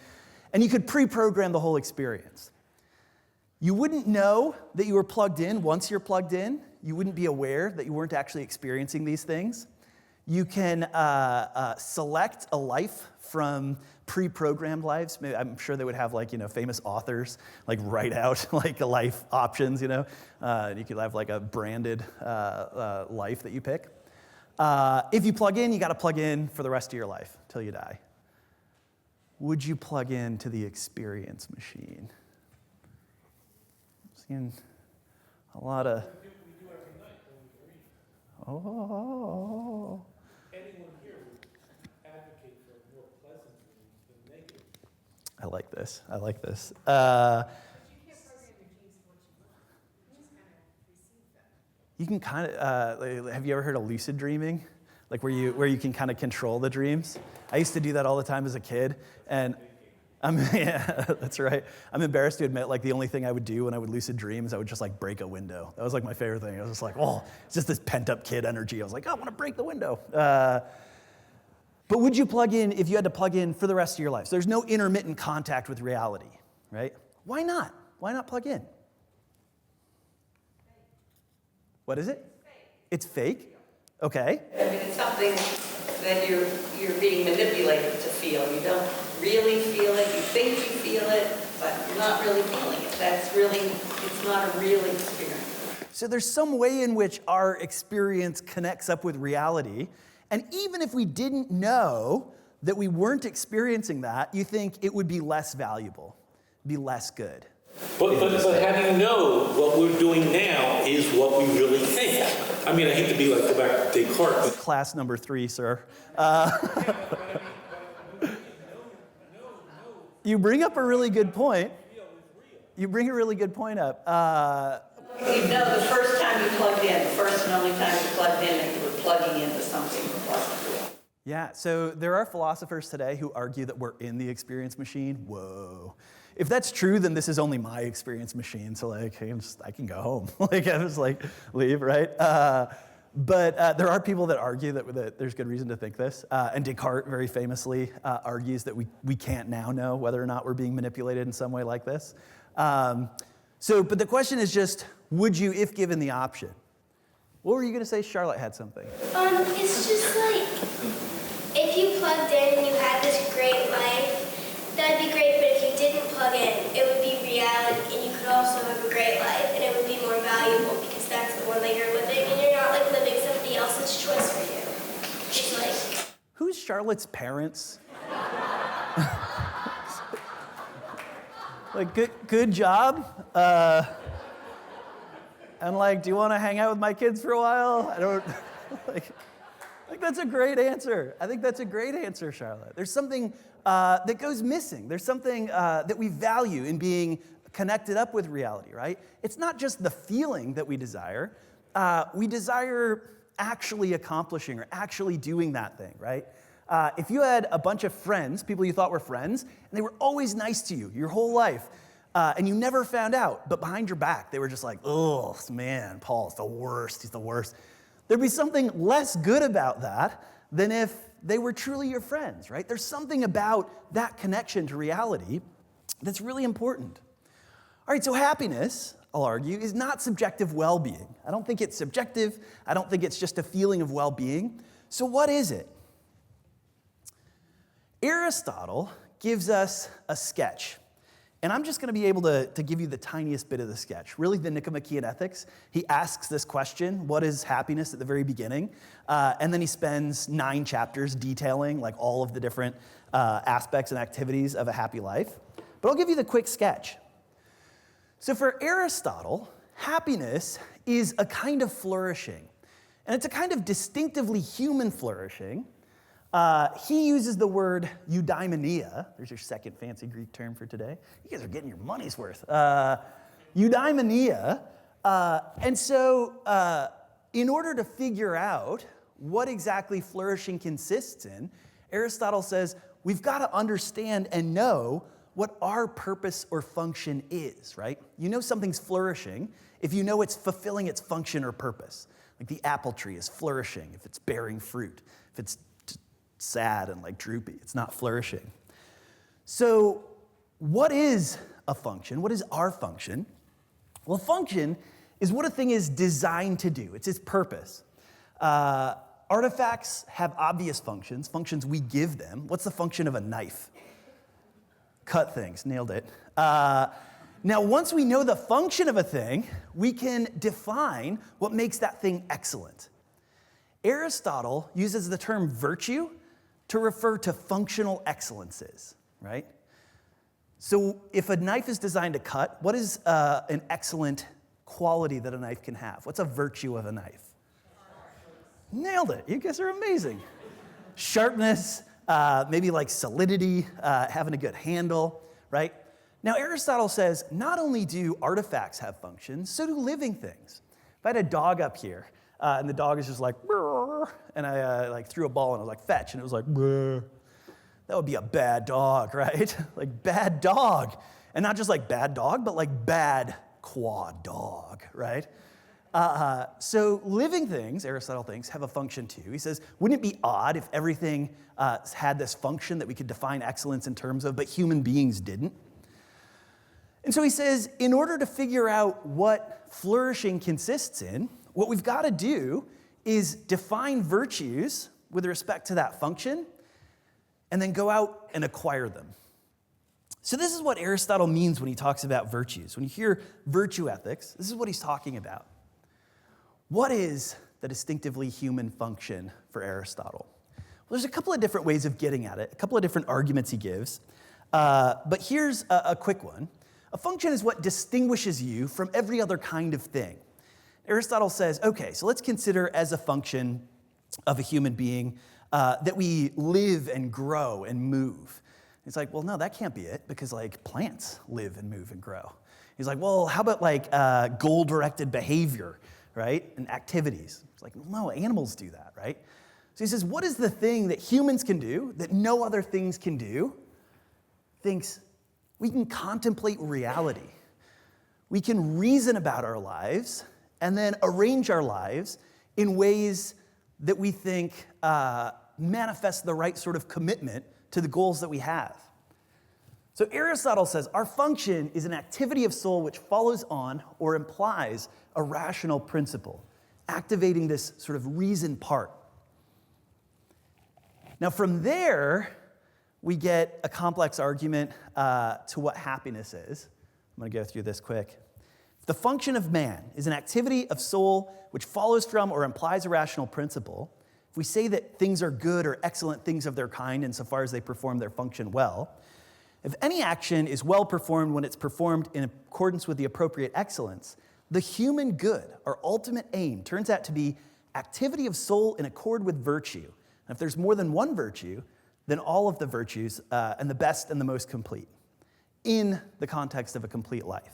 and you could pre-program the whole experience. You wouldn't know that you were plugged in once you're plugged in. You wouldn't be aware that you weren't actually experiencing these things. You can select a life from pre-programmed lives. Maybe, I'm sure they would have famous authors write out life options. You could have a branded life that you pick. If you plug in, you got to plug in for the rest of your life till you die. Would you plug into the experience machine? I'm seeing a lot of. Oh. Anyone here would advocate for a more pleasant than negative. I like this. I like this. You can kind of. Have you ever heard of lucid dreaming? Where you can kind of control the dreams. I used to do that all the time as a kid, and yeah, that's right. I'm embarrassed to admit, the only thing I would do when I would lucid dream is I would just break a window. That was my favorite thing. I was just oh, it's just this pent up kid energy. I was I want to break the window. But would you plug in if you had to plug in for the rest of your life? So there's no intermittent contact with reality, right? Why not? Why not plug in? What is it? It's fake. Okay. I mean, it's something that you're being manipulated to feel. You don't really feel it. You think you feel it, but you're not really feeling it. It's not a real experience. So there's some way in which our experience connects up with reality. And even if we didn't know that we weren't experiencing that, you think it would be less valuable, be less good. But how do you know what we're doing now is what we really think? I mean, I hate to go back to Descartes, but Class number 3, sir. You bring up a really good point. You bring a really good point up. The first time you plugged in, the first and only time you plugged in, and you were plugging into something that wasn't real. Yeah, so there are philosophers today who argue that we're in the experience machine. Whoa. If that's true, then this is only my experience machine. So I can go home. I just leave, right? But there are people that argue that there's good reason to think this. And Descartes very famously argues that we can't now know whether or not we're being manipulated in some way like this. But the question is just, would you, if given the option? What were you going to say? Charlotte had something. It's just if you plugged in and you had this great life, that'd be great, but if you didn't plug in, it would be reality, and you could also have a great life, and it would be more valuable because that's the one that you're living, and you're not living somebody else's choice for you. It's Who's Charlotte's parents? Good job. And do you want to hang out with my kids for a while? I don't, that's a great answer. I think that's a great answer, Charlotte. There's something that goes missing. There's something that we value in being connected up with reality, right? It's not just the feeling that we desire. We desire actually accomplishing or actually doing that thing, right? If you had a bunch of friends, people you thought were friends, and they were always nice to you your whole life, and you never found out, but behind your back, they were just oh, man, Paul's the worst, he's the worst. There'd be something less good about that than if they were truly your friends, right? There's something about that connection to reality that's really important. All right, so happiness, I'll argue, is not subjective well-being. I don't think it's subjective. I don't think it's just a feeling of well-being. So what is it? Aristotle gives us a sketch. And I'm just going to be able to give you the tiniest bit of the sketch. Really, the Nicomachean Ethics, he asks this question, what is happiness, at the very beginning? And then he spends 9 chapters detailing all of the different aspects and activities of a happy life. But I'll give you the quick sketch. So for Aristotle, happiness is a kind of flourishing. And it's a kind of distinctively human flourishing. He uses the word eudaimonia. There's your second fancy Greek term for today. You guys are getting your money's worth. Eudaimonia. And so in order to figure out what exactly flourishing consists in, Aristotle says we've got to understand and know what our purpose or function is, right? You know something's flourishing if you know it's fulfilling its function or purpose. Like the apple tree is flourishing if it's bearing fruit. If it's sad and like droopy, it's not flourishing. So what is a function? What is our function? Well, function is what a thing is designed to do. It's its purpose. Artifacts have obvious functions we give them. What's the function of a knife? Cut things, nailed it. Now, once we know the function of a thing, we can define what makes that thing excellent. Aristotle uses the term virtue to refer to functional excellences, right? So if a knife is designed to cut, what is an excellent quality that a knife can have? What's a virtue of a knife? Nailed it. You guys are amazing. Sharpness, maybe like solidity, having a good handle, right? Now, Aristotle says not only do artifacts have functions, so do living things. If I had a dog up here, and the dog is just like, "Brr," and I like threw a ball and I was like, fetch, and it was like, "Brr," that would be a bad dog, right? Like bad dog. And not just like bad dog, but like bad quad dog, right? So living things, Aristotle thinks, have a function too. He says, wouldn't it be odd if everything had this function that we could define excellence in terms of, but human beings didn't? And so he says, in order to figure out what flourishing consists in, what we've got to do is define virtues with respect to that function, and then go out and acquire them. So this is what Aristotle means when he talks about virtues. When you hear virtue ethics, this is what he's talking about. What is the distinctively human function for Aristotle? Well, there's a couple of different ways of getting at it, a couple of different arguments he gives. But here's a quick one. A function is what distinguishes you from every other kind of thing. Aristotle says, okay, so let's consider as a function of a human being that we live and grow and move. He's like, well, no, that can't be it, because like plants live and move and grow. He's like, well, how about like goal-directed behavior, right, and activities? It's like, no, animals do that, right? So he says, what is the thing that humans can do that no other things can do? Thinks we can contemplate reality. We can reason about our lives and then arrange our lives in ways that we think manifest the right sort of commitment to the goals that we have. So Aristotle says our function is an activity of soul which follows on or implies a rational principle, activating this sort of reason part. Now from there, we get a complex argument to what happiness is. I'm going to go through this quick. The function of man is an activity of soul which follows from or implies a rational principle. If we say that things are good or excellent things of their kind insofar as they perform their function well, if any action is well performed when it's performed in accordance with the appropriate excellence, the human good, our ultimate aim, turns out to be activity of soul in accord with virtue. And if there's more than one virtue, then all of the virtues and the best and the most complete in the context of a complete life.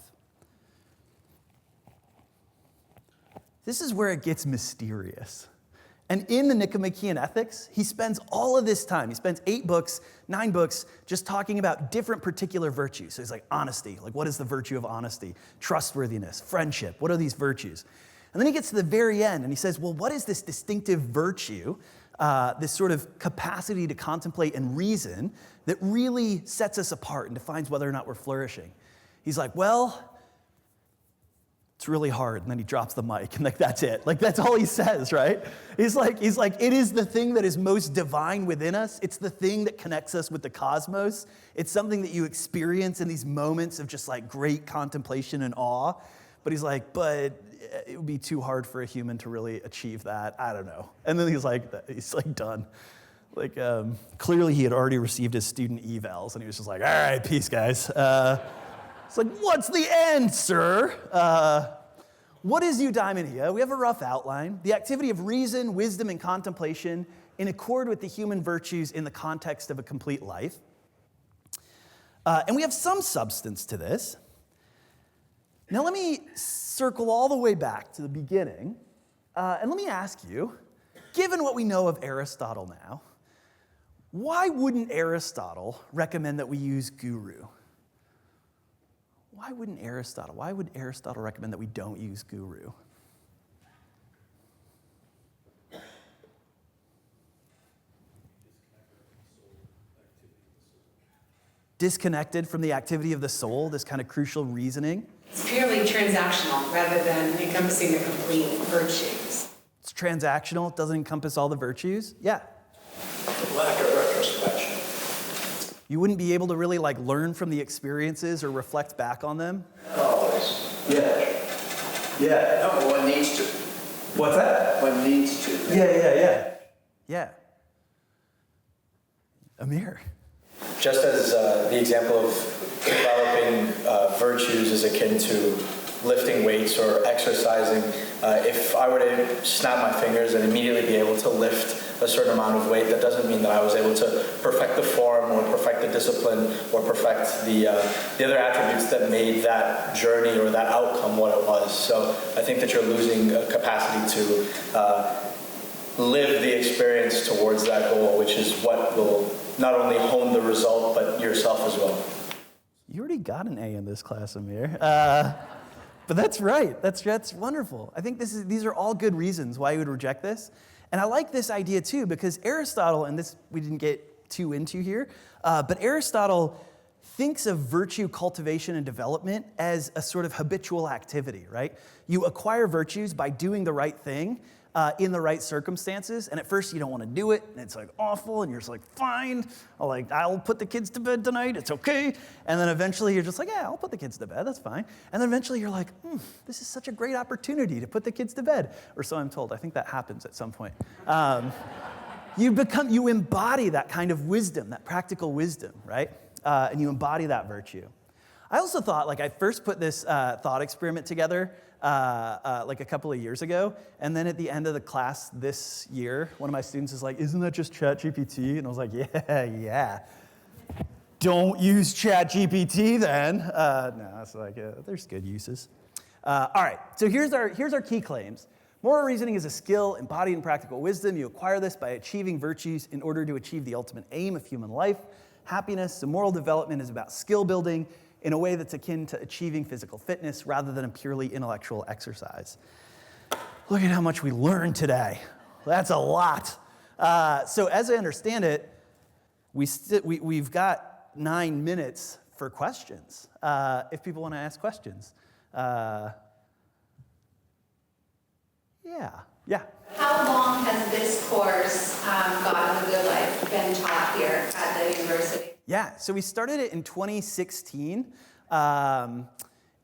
This is where it gets mysterious. And in the Nicomachean Ethics, he spends all of this time, he spends 9 books, just talking about different particular virtues. So he's like honesty, like what is the virtue of honesty? Trustworthiness, friendship, what are these virtues? And then he gets to the very end and he says, well, what is this distinctive virtue, this sort of capacity to contemplate and reason that really sets us apart and defines whether or not we're flourishing? He's like, well, it's really hard. And then he drops the mic and like, that's it. Like, that's all he says, right? He's like, it is the thing that is most divine within us. It's the thing that connects us with the cosmos. It's something that you experience in these moments of just like great contemplation and awe. But he's like, but it would be too hard for a human to really achieve that. I don't know. And then he's like done. Like, clearly he had already received his student evals and he was just like, all right, peace, guys. It's like, what's the end, sir? What is eudaimonia? We have a rough outline. The activity of reason, wisdom, and contemplation in accord with the human virtues in the context of a complete life. And we have some substance to this. Now let me circle all the way back to the beginning, and let me ask you, given what we know of Aristotle now, why wouldn't Aristotle recommend that we use guru? Why would Aristotle recommend that we don't use guru? Disconnected from the activity of the soul, this kind of crucial reasoning. It's purely transactional rather than encompassing the complete virtues. It's transactional, it doesn't encompass all the virtues. Yeah. Lack of retrospection. You wouldn't be able to really like learn from the experiences or reflect back on them. Always. Yeah. No, one needs to. What's that? One needs to. Yeah. Amir. Just as the example of developing virtues is akin to lifting weights or exercising, if I were to snap my fingers and immediately be able to lift a certain amount of weight, that doesn't mean that I was able to perfect the form or perfect the discipline or perfect the other attributes that made that journey or that outcome what it was. So I think that you're losing a capacity to live the experience towards that goal, which is what will not only hone the result, but yourself as well. You already got an A in this class, Amir. But that's right. That's wonderful. I think these are all good reasons why you would reject this. And I like this idea too, because Aristotle, and this we didn't get too into here, but Aristotle thinks of virtue cultivation and development as a sort of habitual activity, right? You acquire virtues by doing the right thing in the right circumstances, and at first you don't want to do it, and it's like awful, and you're just like, fine, I'll put the kids to bed tonight, it's okay, and then eventually you're just like, yeah, I'll put the kids to bed, that's fine, and then eventually you're like, this is such a great opportunity to put the kids to bed, or so I'm told. I think that happens at some point. You embody that kind of wisdom, that practical wisdom, right? And you embody that virtue. I also thought, I first put this thought experiment together a couple of years ago, and then at the end of the class this year, one of my students is like, isn't that just ChatGPT? And I was like, yeah. Don't use ChatGPT then. No, it's like, there's good uses. All right, so here's our key claims. Moral reasoning is a skill embodied in practical wisdom. You acquire this by achieving virtues in order to achieve the ultimate aim of human life. Happiness, so moral development is about skill building in a way that's akin to achieving physical fitness rather than a purely intellectual exercise. Look at how much we learned today. That's a lot. So as I understand it, we've got 9 minutes for questions, if people want to ask questions. Yeah. How long has this course, God in the Good Life, been taught here at the university? Yeah, so we started it in 2016, and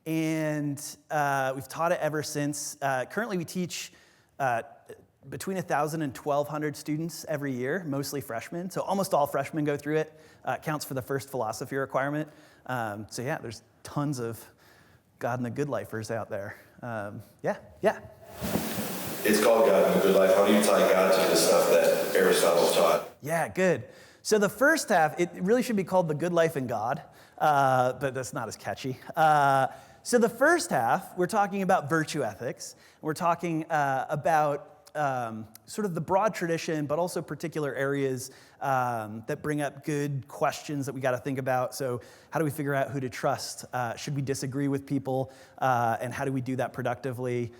we've taught it ever since. Currently, we teach between 1,000 and 1,200 students every year, mostly freshmen. So almost all freshmen go through it. Counts for the first philosophy requirement. So yeah, there's tons of God and the Good Lifers out there. Yeah. It's called God and the Good Life. How do you tie God to the stuff that Aristotle taught? Yeah, good. So the first half, it really should be called The Good Life and God, but that's not as catchy. So the first half, we're talking about virtue ethics. We're talking about sort of the broad tradition, but also particular areas that bring up good questions that we got to think about. So how do we figure out who to trust? Should we disagree with people? And how do we do that productively?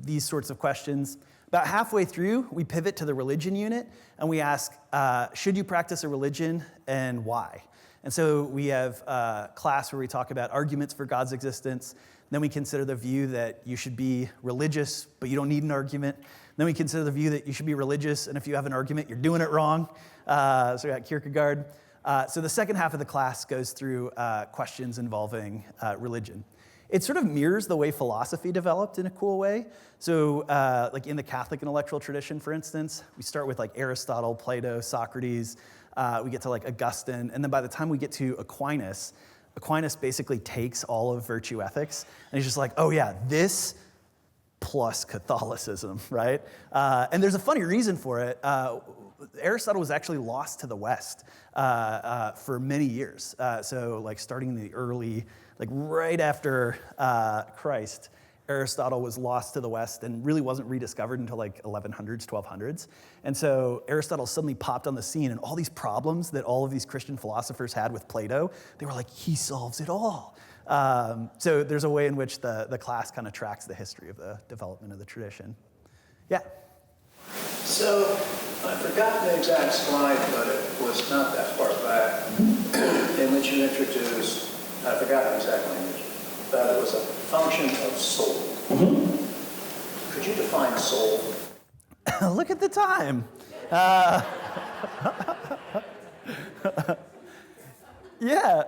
These sorts of questions. About halfway through, we pivot to the religion unit, and we ask, should you practice a religion, and why? And so we have a class where we talk about arguments for God's existence. Then we consider the view that you should be religious, but you don't need an argument. Then we consider the view that you should be religious, and if you have an argument, you're doing it wrong. So we got Kierkegaard. So the second half of the class goes through questions involving religion. It sort of mirrors the way philosophy developed in a cool way. So like in the Catholic intellectual tradition, for instance, we start with like Aristotle, Plato, Socrates, we get to like Augustine, and then by the time we get to Aquinas basically takes all of virtue ethics, and he's just like, oh yeah, this plus Catholicism, right? And there's a funny reason for it. Aristotle was actually lost to the West for many years. So like starting in the early, like right after Christ, Aristotle was lost to the West and really wasn't rediscovered until like 1100s, 1200s. And so Aristotle suddenly popped on the scene, and all these problems that all of these Christian philosophers had with Plato, they were like, he solves it all. So there's a way in which the class kind of tracks the history of the development of the tradition. Yeah? So I've forgotten the exact slide, but it was not that far back, in which you introduced, I forgot the exact language, that it was a function of soul. Mm-hmm. Could you define soul? Look at the time. Yeah.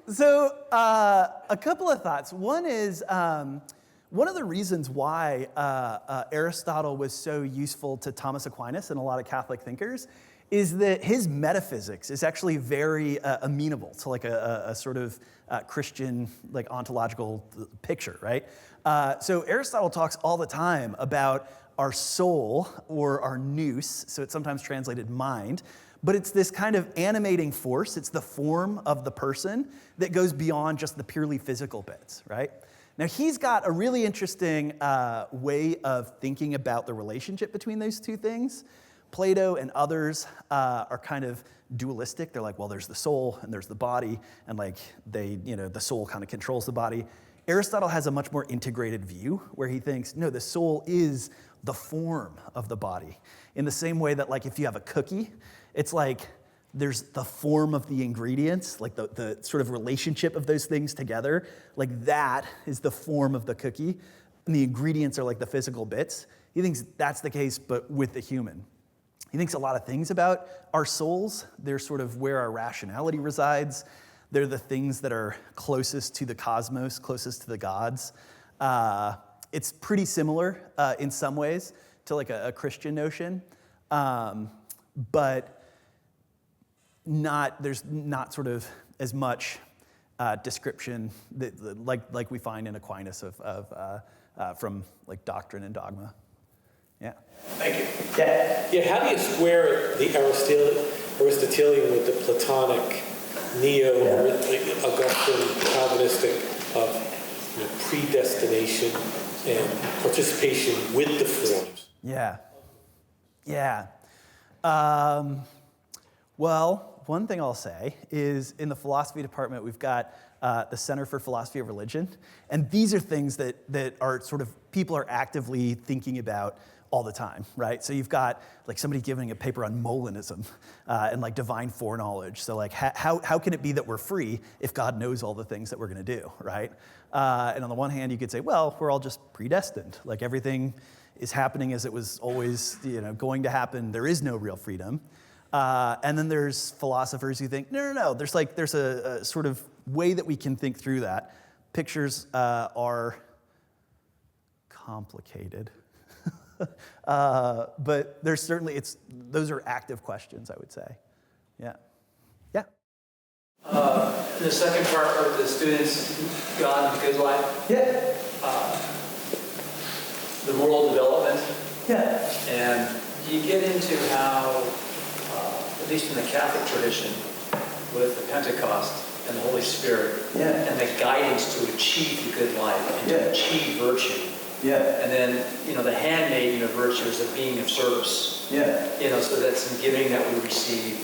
So a couple of thoughts. One is one of the reasons why Aristotle was so useful to Thomas Aquinas and a lot of Catholic thinkers is that his metaphysics is actually very amenable to like a sort of Christian like ontological picture, right? So Aristotle talks all the time about our soul or our nous, so it's sometimes translated mind, but it's this kind of animating force. It's the form of the person that goes beyond just the purely physical bits, right? Now, he's got a really interesting way of thinking about the relationship between those two things. Plato and others are kind of dualistic. They're like, well, there's the soul and there's the body, and like the soul kind of controls the body. Aristotle has a much more integrated view where he thinks, no, the soul is the form of the body. In the same way that like if you have a cookie, it's like there's the form of the ingredients, like the sort of relationship of those things together. Like that is the form of the cookie, and the ingredients are like the physical bits. He thinks that's the case, but with the human. He thinks a lot of things about our souls. They're sort of where our rationality resides. They're the things that are closest to the cosmos, closest to the gods. It's pretty similar in some ways to like a Christian notion, but there's not sort of as much description that, like we find in Aquinas from like doctrine and dogma. Yeah. Thank you. Yeah. Yeah, how do you square the Aristotelian with the Platonic, neo-Augustine, Calvinistic of predestination and participation with the forms? Yeah. Yeah. Well, one thing I'll say is in the philosophy department, we've got the Center for Philosophy of Religion. And these are things that are sort of people are actively thinking about all the time, right? So you've got like somebody giving a paper on Molinism and like divine foreknowledge. So like how can it be that we're free if God knows all the things that we're going to do, right? And on the one hand, you could say, well, we're all just predestined. Like everything is happening as it was always going to happen. There is no real freedom. And then there's philosophers who think, no. There's a sort of way that we can think through that. Pictures are complicated. But there's certainly, those are active questions, I would say. Yeah. Yeah. The second part of the students, God and the good life. Yeah. The moral development. Yeah. And you get into how, at least in the Catholic tradition, with the Pentecost and the Holy Spirit, and the guidance to achieve the good life and to achieve virtue. Yeah. And then, the handmaiden of virtue is the being of service. Yeah. So that's some giving that we receive.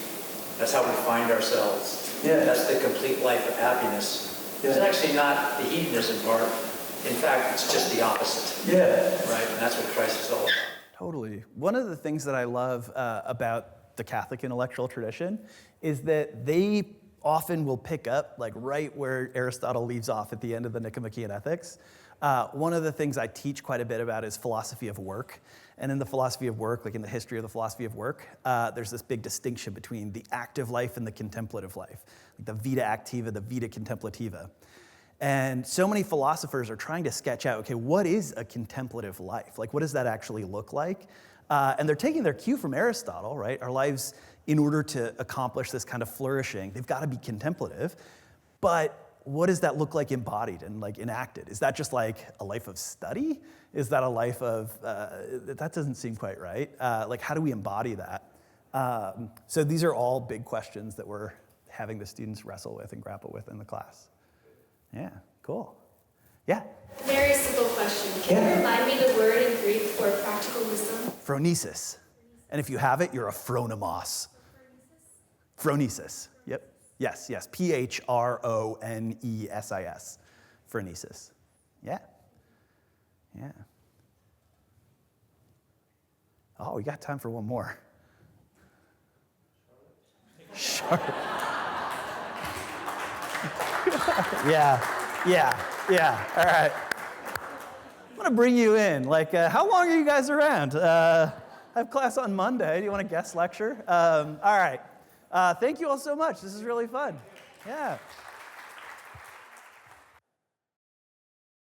That's how we find ourselves. Yeah. That's the complete life of happiness. It's actually not the hedonism part. In fact, it's just the opposite. Yeah. Right? And that's what Christ is all about. Totally. One of the things that I love about the Catholic intellectual tradition is that they often will pick up like right where Aristotle leaves off at the end of the Nicomachean Ethics. One of the things I teach quite a bit about is philosophy of work. And in the philosophy of work, like in the history of the philosophy of work, there's this big distinction between the active life and the contemplative life, like the vita activa, the vita contemplativa. And so many philosophers are trying to sketch out, okay, what is a contemplative life? Like, what does that actually look like? And they're taking their cue from Aristotle, right? Our lives, in order to accomplish this kind of flourishing, they've got to be contemplative. But what does that look like embodied and like enacted? Is that just like a life of study? Is that a life of, that doesn't seem quite right. Like how do we embody that? So these are all big questions that we're having the students wrestle with and grapple with in the class. Yeah, cool. Yeah. Yeah. Very simple question. Can you remind me the word in Greek for practical wisdom? Phronesis. And if you have it, you're a phronimos. Phronesis. Yep. Yes, yes. Phronesis. Phronesis. Yeah. Yeah. Oh, we got time for one more. Sharp. Yeah. All right. I'm going to bring you in. Like, how long are you guys around? I have class on Monday. Do you want a guest lecture? All right. Thank you all so much. This is really fun. Yeah.